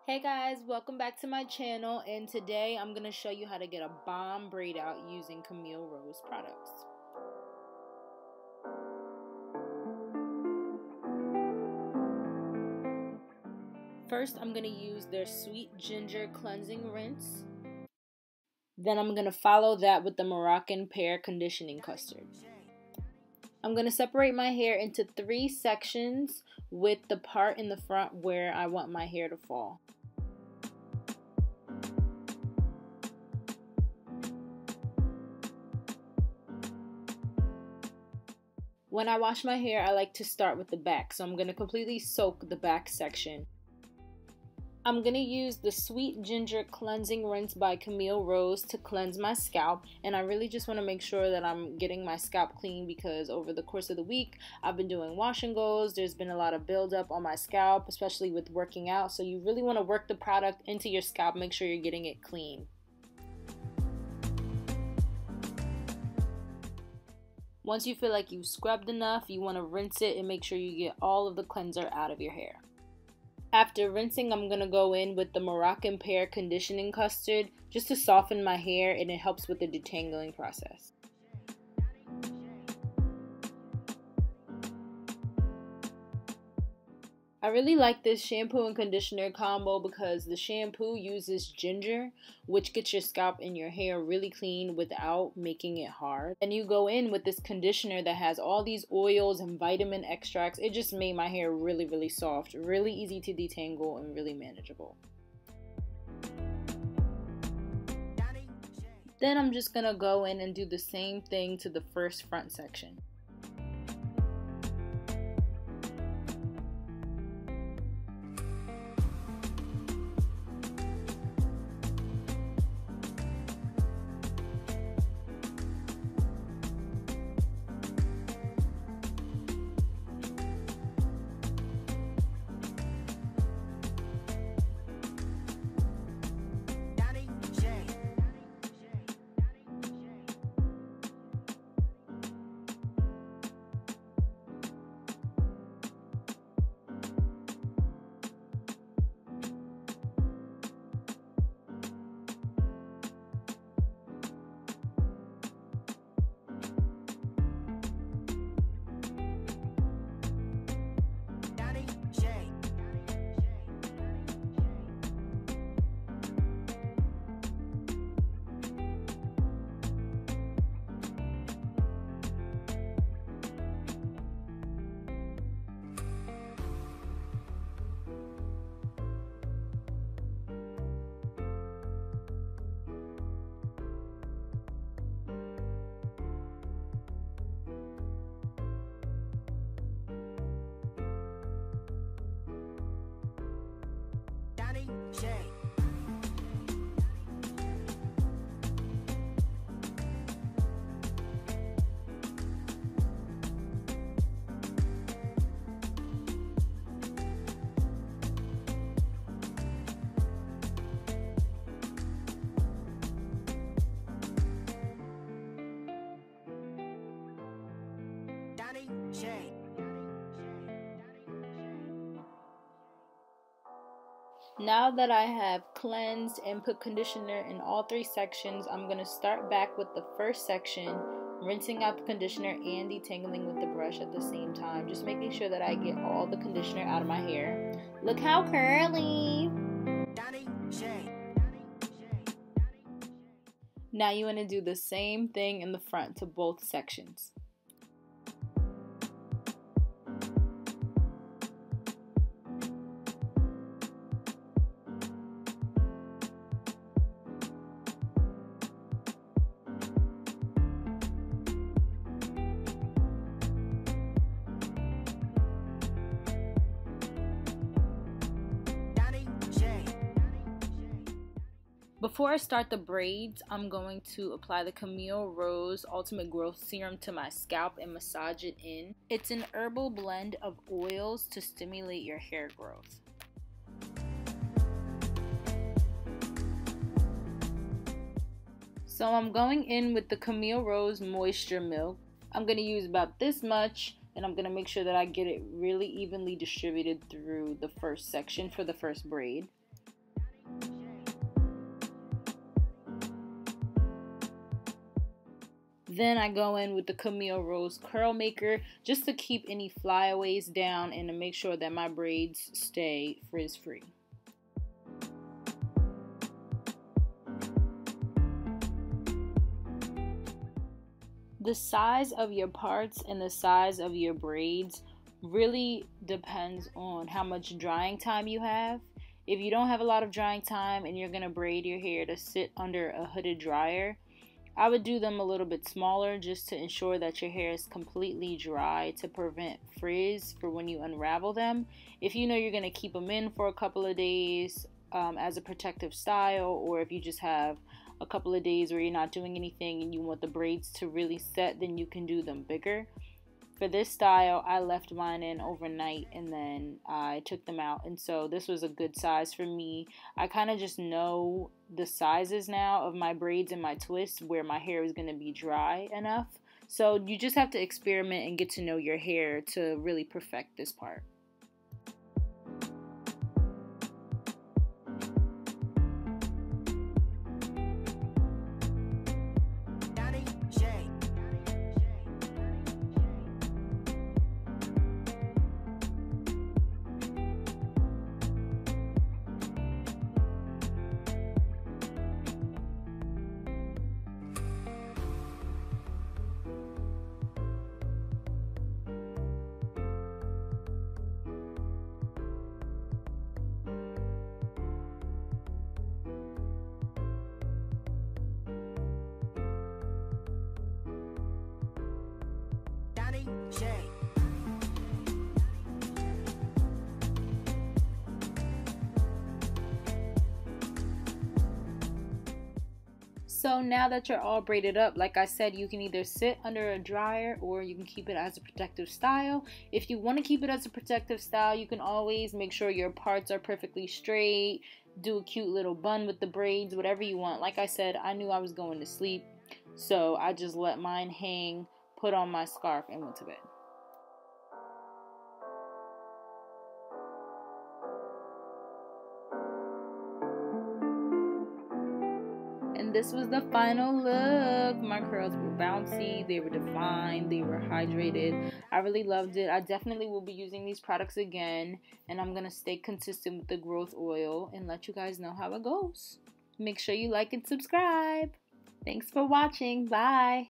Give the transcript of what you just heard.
Hey guys, welcome back to my channel, and today I'm going to show you how to get a bomb braid out using Camille Rose products. First, I'm going to use their Sweet Ginger Cleansing Rinse. Then I'm going to follow that with the Moroccan Pear Conditioning Custard. I'm going to separate my hair into 3 sections with the part in the front where I want my hair to fall. When I wash my hair, I like to start with the back, so I'm going to completely soak the back section. I'm going to use the Sweet Ginger Cleansing Rinse by Camille Rose to cleanse my scalp, and I really just want to make sure that I'm getting my scalp clean because over the course of the week, I've been doing wash and goes. There's been a lot of buildup on my scalp, especially with working out, so you really want to work the product into your scalp, make sure you're getting it clean. Once you feel like you've scrubbed enough, you want to rinse it and make sure you get all of the cleanser out of your hair. After rinsing, I'm going to go in with the Moroccan Pear Conditioning Custard just to soften my hair, and it helps with the detangling process. I really like this shampoo and conditioner combo because the shampoo uses ginger, which gets your scalp and your hair really clean without making it hard. And you go in with this conditioner that has all these oils and vitamin extracts. It just made my hair really soft, really easy to detangle, and really manageable. Then I'm just gonna go in and do the same thing to the first front section. Now that I have cleansed and put conditioner in all 3 sections, I'm going to start back with the first section, rinsing out the conditioner and detangling with the brush at the same time, just making sure that I get all the conditioner out of my hair. Look how curly! Now you want to do the same thing in the front to both sections. Before I start the braids, I'm going to apply the Camille Rose Ultimate Growth Serum to my scalp and massage it in. It's an herbal blend of oils to stimulate your hair growth. So I'm going in with the Camille Rose Moisture Milk. I'm going to use about this much, and I'm going to make sure that I get it really evenly distributed through the first section for the first braid. Then I go in with the Camille Rose curl maker just to keep any flyaways down and to make sure that my braids stay frizz free. The size of your parts and the size of your braids really depends on how much drying time you have. If you don't have a lot of drying time and you're going to braid your hair to sit under a hooded dryer, I would do them a little bit smaller just to ensure that your hair is completely dry to prevent frizz for when you unravel them. If you know you're going to keep them in for a couple of days as a protective style, or if you just have a couple of days where you're not doing anything and you want the braids to really set, then you can do them bigger. For this style, I left mine in overnight and then I took them out, and so this was a good size for me. I kind of just know the sizes now of my braids and my twists where my hair is going to be dry enough. So you just have to experiment and get to know your hair to really perfect this part. So now that you're all braided up, like I said, you can either sit under a dryer or you can keep it as a protective style. If you want to keep it as a protective style, you can always make sure your parts are perfectly straight, do a cute little bun with the braids, whatever you want. Like I said, I knew I was going to sleep, so I just let mine hang, put on my scarf, and went to bed. And this was the final look. My curls were bouncy, they were defined, they were hydrated. I really loved it. I definitely will be using these products again, and I'm gonna stay consistent with the growth oil and let you guys know how it goes. Make sure you like and subscribe. Thanks for watching. Bye.